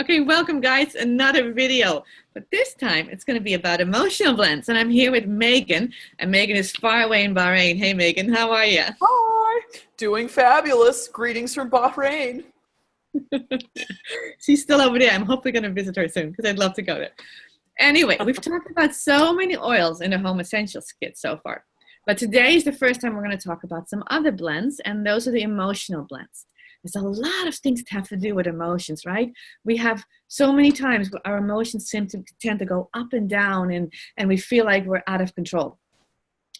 Okay, welcome guys, another video. But this time it's going to be about emotional blends. And I'm here with Megan. And Megan is far away in Bahrain. Hey Megan, how are you? Hi, doing fabulous. Greetings from Bahrain. She's still over there. I'm hopefully going to visit her soon because I'd love to go there. Anyway, we've talked about so many oils in the Home Essentials kit so far. But today is the first time we're going to talk about some other blends, and those are the emotional blends. There's a lot of things that have to do with emotions, right? We have so many times our emotions tend to go up and down, and we feel like we're out of control.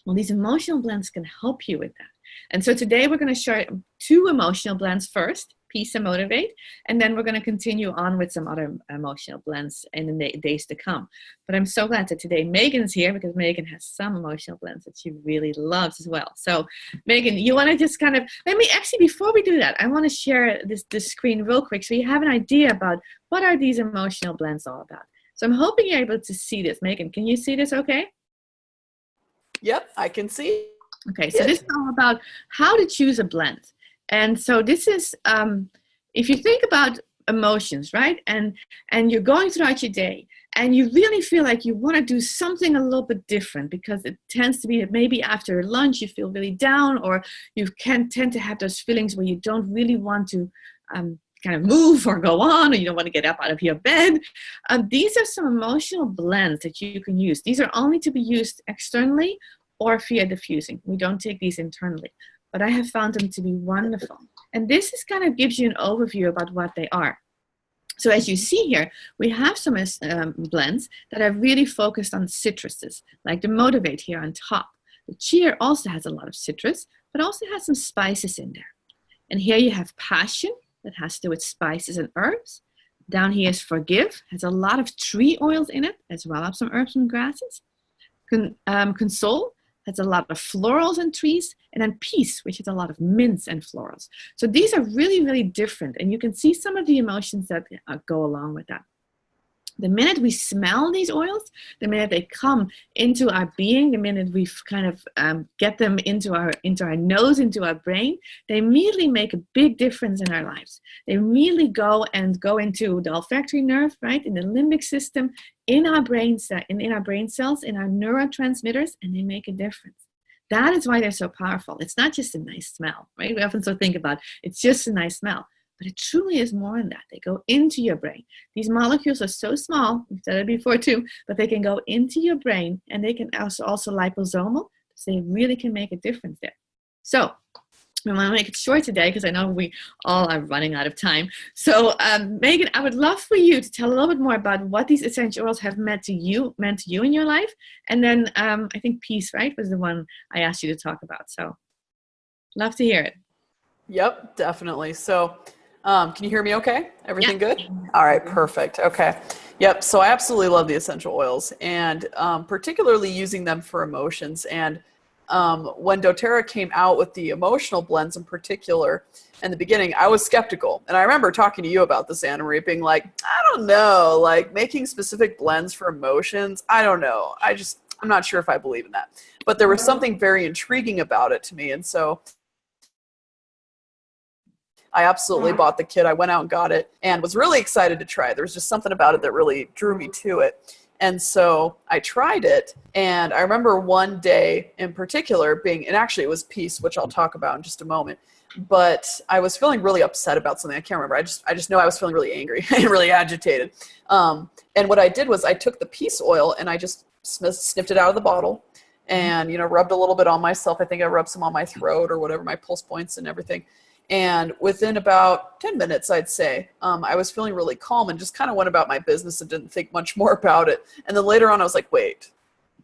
Well, these emotional blends can help you with that. And so today we're going to share two emotional blends first, Peace and Motivate, and then we're going to continue on with some other emotional blends in the days to come. But I'm so glad that today Megan's here because Megan has some emotional blends that she really loves as well. So Megan, you want to just kind of, before we do that, I want to share this screen real quick so you have an idea about what are these emotional blends all about. So I'm hoping you're able to see this. Megan, can you see this okay? Yep, I can see. Okay, so this is all about how to choose a blend. And so this is, if you think about emotions, right? And you're going throughout your day and you really feel like you want to do something a little bit different because it tends to be that maybe after lunch you feel really down, or you can tend to have those feelings where you don't really want to kind of move or go on, or you don't want to get up out of your bed. These are some emotional blends that you can use. These are only to be used externally or via diffusing. We don't take these internally. But I have found them to be wonderful. And this is kind of gives you an overview about what they are. So as you see here, we have some blends that are really focused on citruses, like the Motivate here on top. The Cheer also has a lot of citrus, but also has some spices in there. And here you have Passion, that has to do with spices and herbs. Down here is Forgive, has a lot of tree oils in it, as well as some herbs and grasses. Console has a lot of florals and trees, and then Peace, which has a lot of mints and florals. So these are really, really different, and you can see some of the emotions that go along with that. The minute we smell these oils, the minute they come into our being, the minute we kind of get them into our nose, into our brain, they immediately make a big difference in our lives. They immediately go into the olfactory nerve, right, in the limbic system, in our brain cells, in our neurotransmitters, and they make a difference. That is why they're so powerful. It's not just a nice smell, right? We often so think about it's just a nice smell. But it truly is more than that. They go into your brain. These molecules are so small, we've said it before too, but they can go into your brain, and they can also liposomal, so they really can make a difference there. So we want to make it short today because I know we all are running out of time. So Megan, I would love for you to tell a little bit more about what these essential oils have meant to you in your life. And then I think Peace, right, was the one I asked you to talk about. So love to hear it. Yep, definitely. So can you hear me okay? Everything good? All right, perfect. Okay. Yep. So I absolutely love the essential oils, and particularly using them for emotions. And when doTerra came out with the emotional blends in particular, in the beginning, I was skeptical. And I remember talking to you about this, Anna Marie, being like, I don't know, like making specific blends for emotions. I don't know. I'm not sure if I believe in that. But there was something very intriguing about it to me. And so I absolutely bought the kit. I went out and got it and was really excited to try it. There was just something about it that really drew me to it. And so I tried it, and I remember one day in particular and actually it was Peace, which I'll talk about in just a moment, but I was feeling really upset about something. I can't remember. I just know I was feeling really angry and really agitated. And what I did was I took the Peace oil and I just sniffed it out of the bottle and, rubbed a little bit on myself. I think I rubbed some on my throat or whatever, my pulse points and everything. And within about 10 minutes, I'd say, I was feeling really calm and just kind of went about my business and didn't think much more about it. And then later on, I was like, wait,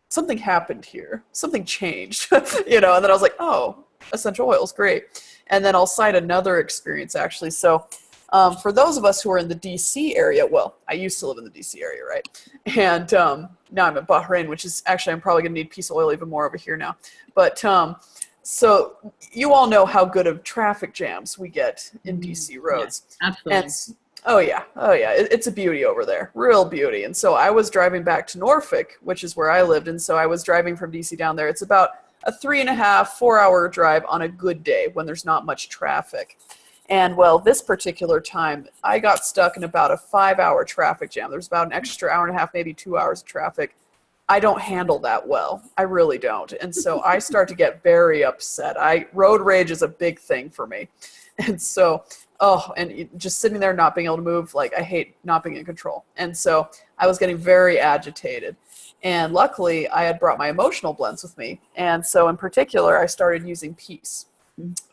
something happened here. Something changed, and then I was like, oh, essential oils, great. And then I'll cite another experience, actually. So for those of us who are in the DC area, well, I used to live in the DC area, right? And now I'm in Bahrain, which is actually, I'm probably going to need Peace oil even more over here now. But so you all know how good of traffic jams we get in DC roads. Yeah, absolutely. And, oh yeah. It's a beauty over there, real beauty. And so I was driving back to Norfolk, which is where I lived. And so I was driving from DC down there. It's about a 3.5, 4 hour drive on a good day when there's not much traffic. And well, this particular time, I got stuck in about a 5-hour traffic jam. There's about an extra hour and a half, maybe 2 hours of traffic. I don't handle that well. I really don't. And so I start to get very upset. Road rage is a big thing for me. And so, and just sitting there not being able to move, like I hate not being in control. And so I was getting very agitated. And luckily, I had brought my emotional blends with me. And so in particular, I started using peace.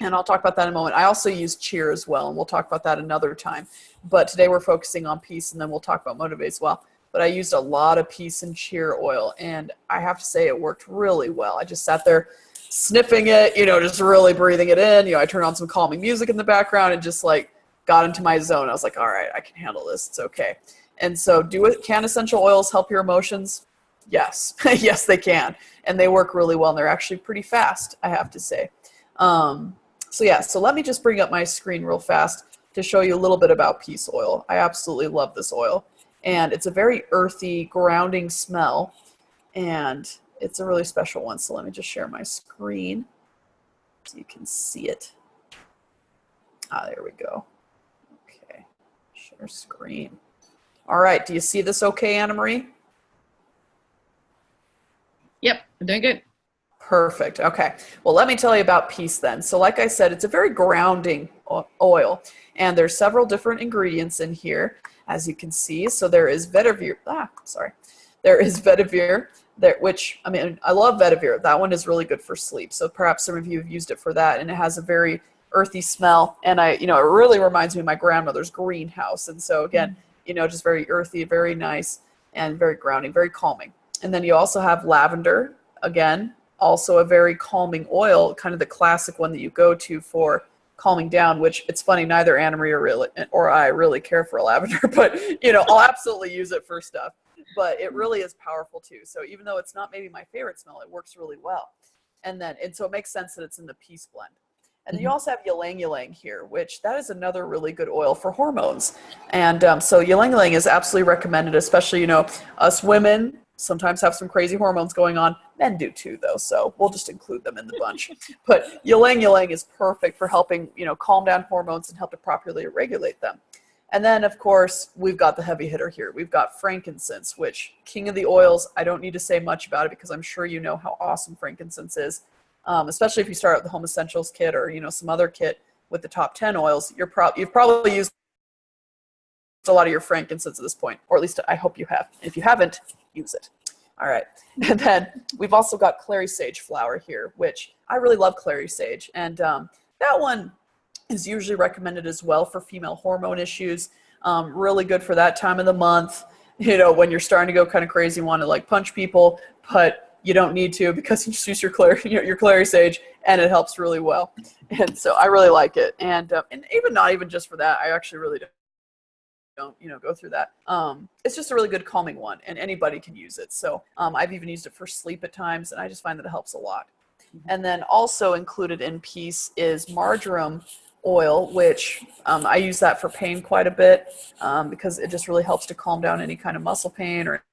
And I'll talk about that in a moment. I also use cheer as well, and we'll talk about that another time. But today we're focusing on peace, and then we'll talk about motivate as well. But I used a lot of peace and cheer oil, and I have to say it worked really well. I just sat there sniffing it, just really breathing it in. I turned on some calming music in the background and just like got into my zone. I was like, all right, I can handle this. It's okay. And so can essential oils help your emotions? Yes. Yes, they can. And they work really well, and they're actually pretty fast, I have to say. So let me just bring up my screen real fast to show you a little bit about peace oil. I absolutely love this oil. And it's a very earthy, grounding smell. And it's a really special one. So let me just share my screen so you can see it. There we go. Okay, share screen. All right, do you see this okay, Anna Marie? Yep, I'm doing good. Perfect. Okay. Well, let me tell you about peace then. So like I said, it's a very grounding oil, and there's several different ingredients in here, as you can see. So there is vetiver. There is vetiver, which, I love vetiver. That one is really good for sleep. So perhaps some of you have used it for that, and it has a very earthy smell. And it really reminds me of my grandmother's greenhouse. And so again, just very earthy, very nice, and very grounding, very calming. And then you also have lavender, again, also a very calming oil, kind of the classic one that you go to for calming down, which it's funny, neither Anna Marie or I really care for lavender, but I'll absolutely use it for stuff. But it really is powerful too. So even though it's not maybe my favorite smell, it works really well. And so it makes sense that it's in the peace blend. And then you also have ylang ylang here, which that is another really good oil for hormones. And so ylang ylang is absolutely recommended, especially, us women sometimes have some crazy hormones going on. Men do too, though, so we'll just include them in the bunch. But ylang ylang is perfect for helping, calm down hormones and help to properly regulate them. And then, of course, we've got the heavy hitter here. We've got frankincense, which, king of the oils. I don't need to say much about it because I'm sure you know how awesome frankincense is, especially if you start out with the Home Essentials kit or, some other kit with the top 10 oils. You've probably used a lot of your frankincense at this point, or at least I hope you have. If you haven't, use it. All right. And then we've also got clary sage flower here, which I really love clary sage. And that one is usually recommended as well for female hormone issues. Really good for that time of the month, when you're starting to go kind of crazy, want to like punch people, but you don't need to because you just use your clary sage and it helps really well. And so I really like it. And even not even just for that, I actually really don't go through that. It's just a really good calming one, and anybody can use it. So I've even used it for sleep at times, and I just find that it helps a lot. And then also included in peace is marjoram oil, which I use that for pain quite a bit because it just really helps to calm down any kind of muscle pain or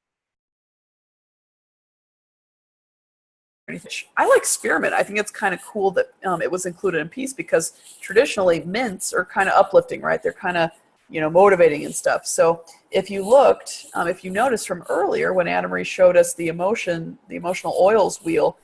anything. I like spearmint. I think it's kind of cool that it was included in peace because traditionally mints are kind of uplifting, right? They're kind of motivating and stuff. So if you looked, if you noticed from earlier when Anna Marie showed us the emotional oils wheel,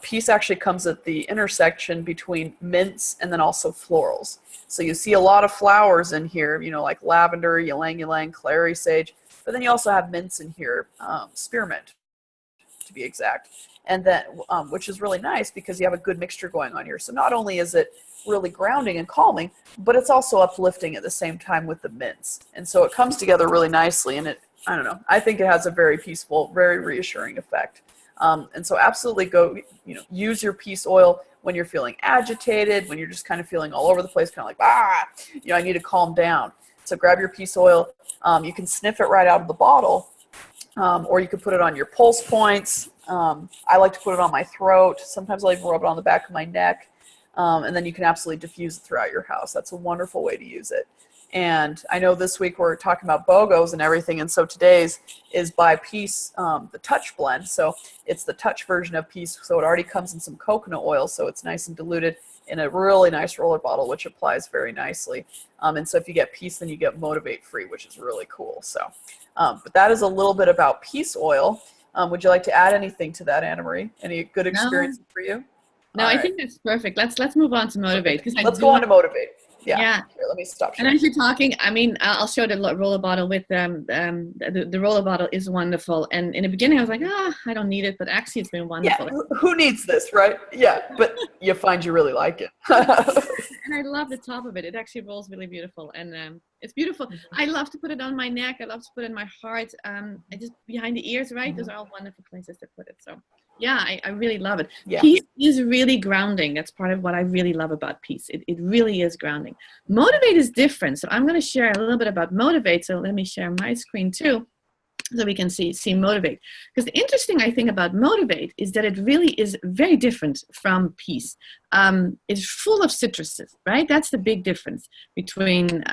peace actually comes at the intersection between mints and then also florals. So you see a lot of flowers in here, like lavender, ylang ylang, clary sage, but then you also have mints in here, spearmint to be exact. And then, which is really nice because you have a good mixture going on here. So not only is it really grounding and calming, but it's also uplifting at the same time with the mints. And so it comes together really nicely, and I think it has a very peaceful, very reassuring effect. And so absolutely go, use your peace oil when you're feeling agitated, when you're just kind of feeling all over the place, kind of like, I need to calm down. So grab your peace oil. You can sniff it right out of the bottle, or you could put it on your pulse points. I like to put it on my throat. Sometimes I'll even rub it on the back of my neck. And then you can absolutely diffuse it throughout your house. That's a wonderful way to use it. And I know this week we're talking about BOGOs and everything, and so today's is by Peace, the Touch blend. So it's the Touch version of Peace, so it already comes in some coconut oil, so it's nice and diluted. in a really nice roller bottle, which applies very nicely. And so if you get Peace, then you get Motivate free, which is really cool. So, but that is a little bit about Peace Oil. Would you like to add anything to that, Anna Marie? Any good experience for you? No, I think that's perfect. Let's move on to Motivate. Let's go on to Motivate. Yeah. Here, let me stop sharing. And as you're talking, I mean, I'll show the roller bottle with the roller bottle is wonderful. And in the beginning, I was like, I don't need it, but actually, it's been wonderful. Yeah, who needs this, right? Yeah, but you find you really like it. And I love the top of it. It actually rolls really beautiful, and it's beautiful. I love to put it on my neck. I love to put it in my heart. I just behind the ears, right? Those are all wonderful places to put it. So. Yeah, I really love it. Yeah. Peace is really grounding. That's part of what I really love about Peace. It really is grounding. Motivate is different. So I'm going to share a little bit about Motivate. So let me share my screen too, so we can see Motivate. Because the interesting, I think, about Motivate is that it really is very different from Peace. It's full of citruses, right? That's the big difference between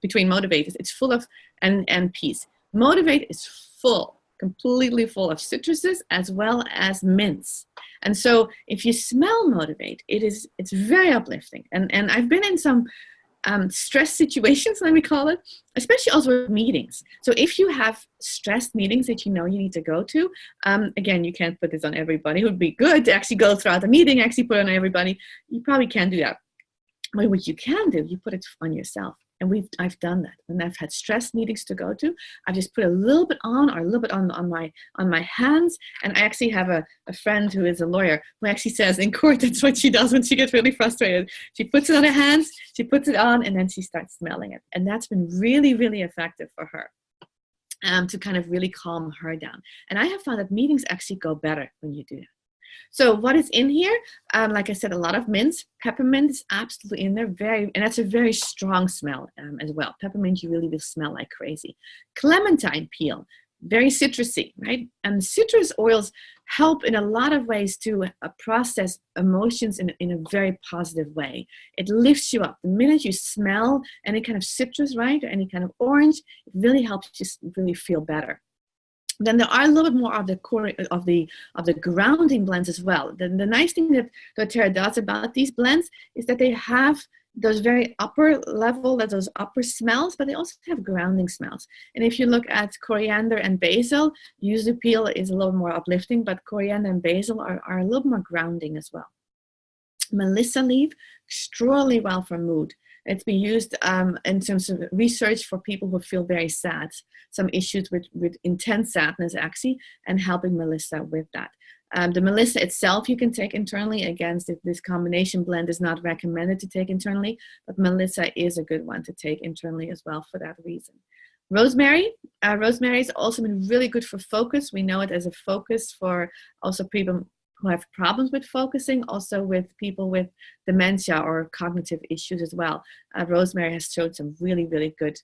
Motivate. It's full of and Peace. Motivate is completely full of citruses as well as mints. And so if you smell Motivate, it's very uplifting. And I've been in some stress situations, let me call it, especially also with meetings. So if you have stressed meetings that you know you need to go to, again, you can't put this on everybody. It would be good to actually go throughout the meeting, actually put it on everybody. You probably can't do that. But what you can do, you put it on yourself. And I've done that. When I've had stress meetings to go to, I just put a little bit on or a little bit on my hands. And I actually have a friend who is a lawyer who actually says in court, that's what she does when she gets really frustrated. She puts it on her hands, she puts it on, and then she starts smelling it. And that's been really, really effective for her. To kind of really calm her down. And I have found that meetings actually go better when you do that. So what is in here? Like I said, a lot of mints. Peppermint is absolutely in there. And that's a very strong smell as well. Peppermint, you really will smell like crazy. Clementine peel, very citrusy, right? And citrus oils help in a lot of ways to process emotions in a very positive way. It lifts you up. The minute you smell any kind of citrus, right, or any kind of orange, it really helps you really feel better. Then there are a little bit more of the grounding blends as well. The nice thing that DoTerra does about these blends is that they have those very upper level, those upper smells, but they also have grounding smells. And if you look at coriander and basil, yuzu peel is a little more uplifting, but coriander and basil are a little more grounding as well. Melissa leaf, extraordinarily well for mood. It's been used in terms of research for people who feel very sad, some issues with intense sadness actually, and helping Melissa with that. The Melissa itself you can take internally. Again, this combination blend is not recommended to take internally, but Melissa is a good one to take internally as well for that reason. Rosemary. Rosemary has also been really good for focus. We know it as a focus for also people who have problems with focusing, also with people with dementia or cognitive issues as well. Rosemary has showed some really, really good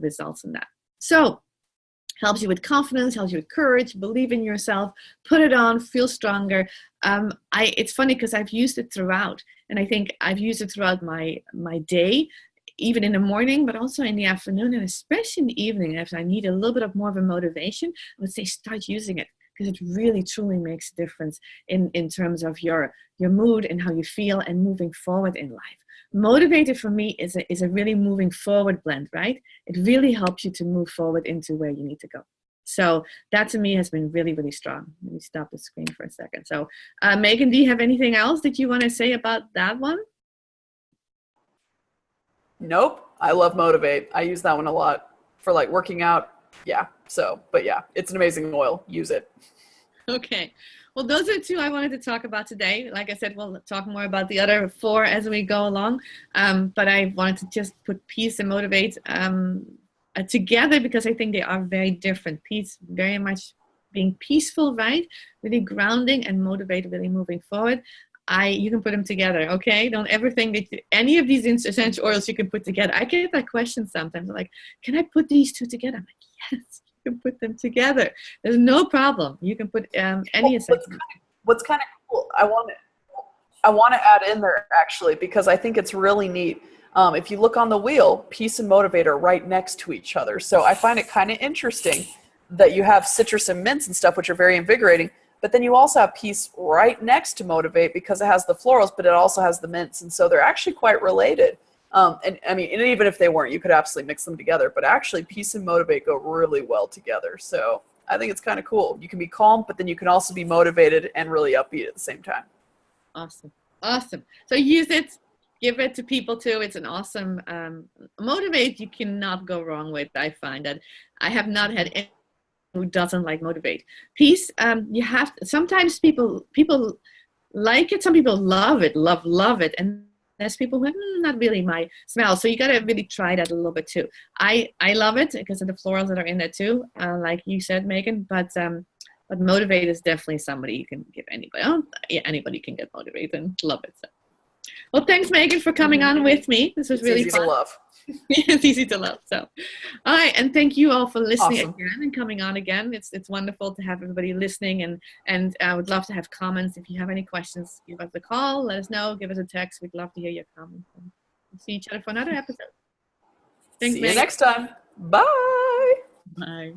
results in that. So, helps you with confidence, helps you with courage, believe in yourself, put it on, feel stronger. It's funny because I've used it throughout, and I think I've used it throughout my day, even in the morning, but also in the afternoon, and especially in the evening. If I need a little bit of more of a motivation, I would say start using it, because it really truly makes a difference in terms of your mood and how you feel and moving forward in life. Motivated for me is a really moving forward blend, right? It really helps you to move forward into where you need to go. So that to me has been really, really strong. Let me stop the screen for a second. So Megan, do you have anything else that you want to say about that one? Nope. I love Motivate. I use that one a lot for like working out. Yeah. So, but yeah, it's an amazing oil. Use it. Okay. Well, those are two I wanted to talk about today. Like I said, we'll talk more about the other four as we go along. But I wanted to just put Peace and Motivate together because I think they are very different. Peace, very much being peaceful, right? Really grounding, and Motivate, really moving forward. You can put them together, okay? Don't ever think that any of these essential oils you can put together. I get that question sometimes. I'm like, can I put these two together? I'm like, yes. You can put them together. There's no problem. You can put any essential. What's kind of cool, I want to add in there actually, because I think it's really neat. If you look on the wheel, Peace and Motivate are right next to each other. So I find it kind of interesting that you have citrus and mints and stuff, which are very invigorating, But then you also have Peace right next to Motivate because it has the florals, but it also has the mints. And so they're actually quite related. And I mean, and even if they weren't, you could absolutely mix them together. But actually, Peace and Motivate go really well together. So I think it's kind of cool. You can be calm, but then you can also be motivated and really upbeat at the same time. Awesome. Awesome. So use it, give it to people too. It's an awesome Motivate. You cannot go wrong with. I find that I have not had anyone who doesn't like Motivate. Peace. You have sometimes people like it. Some people love it, love it, and there's people who not really my smell. So you got to really try that a little bit too. I love it because of the florals that are in there too, like you said, Megan. But Motivate is definitely somebody you can give anybody. Oh, yeah, anybody can get Motivate and love it. So. Well, thanks, Megan, for coming on with me. This was really fun. It's easy to love. It's easy to love. So, all right, and thank you all for listening Awesome. again and coming on again. It's wonderful to have everybody listening, and I would love to have comments. If you have any questions, give us a call, let us know, give us a text. We'd love to hear your comments. And we'll see each other for another episode. Thanks, See Megan. you next time. Bye. Bye.